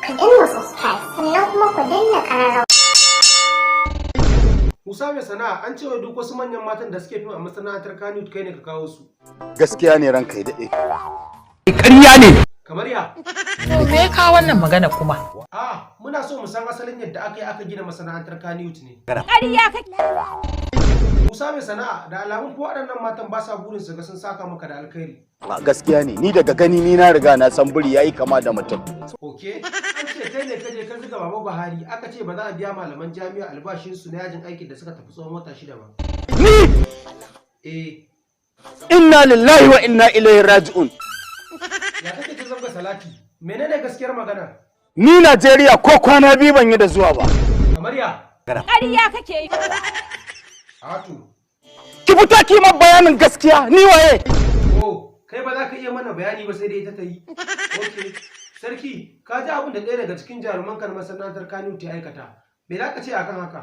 Ku danna subscribe sannan kuma ku danna ƙararrawa. Musa mai sana'a an cewa duk wasu manyan matan da suke fim a masana'antar Kannywood kai ne ka kawo su. Gaskiya ne ranka ya daɗe. Ƙarya ne. Kamar ya? To me ya kawo wannan magana kuma? Muna so mu san asalin yadda aka gina masana'antar Kannywood ne. Ƙarya kake. Musa mai sana'a da alamun ko waɗannan matan ba sa burin su ga sun saka maka da alkhairi. Gaskiya ne, ni daga gani ni na riga na san buri yayi kama da mutum. Oke, an ce kai ne ka je ka zuga Baba Buhari aka ce ba za a biya malaman jami'a albashinsu na yajin aikin da suka tafi tsawon wata 6 ba. Ni! Eh, Inna lillahi wa inna ilaihi raji'un. ya kake ta zanga salati? Menene gaskiyar magana? Ni Najeriya ko kwana biyu ban yi da zuwa ba. Kamar ya? Ƙarya kake yi. Atu. Ki fita ki man bayanin gaskiya, ni waye? Oh, kai ba za ka iya mana bayani ba sai dai ita ta yi. Okay. Sarki, ka ji abin da ɗaya daga cikin jaruman kan masana'antar Kannywood ta aikata. Me za ka ce akan haka?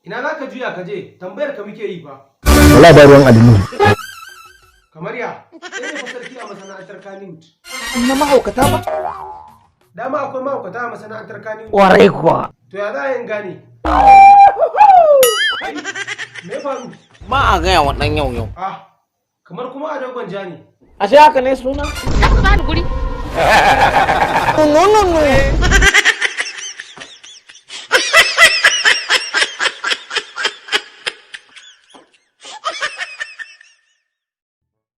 Ina za ka juya ka je? Tambayar ka muke yi fa. Wala ba ruwan alimi. Kamar ya? Kai ne fa sarki a masana'antar Kannywood. Na mahaukata ba? Dama akwai mahaukata a masana'antar Kannywood. Ƙwarai kuwa. To ya za a yin gane? Me faru? Ba a gaya wa ɗan yau. Kamar kuma a dogon ja ne. Ashe haka ne suna? Ka bani guri.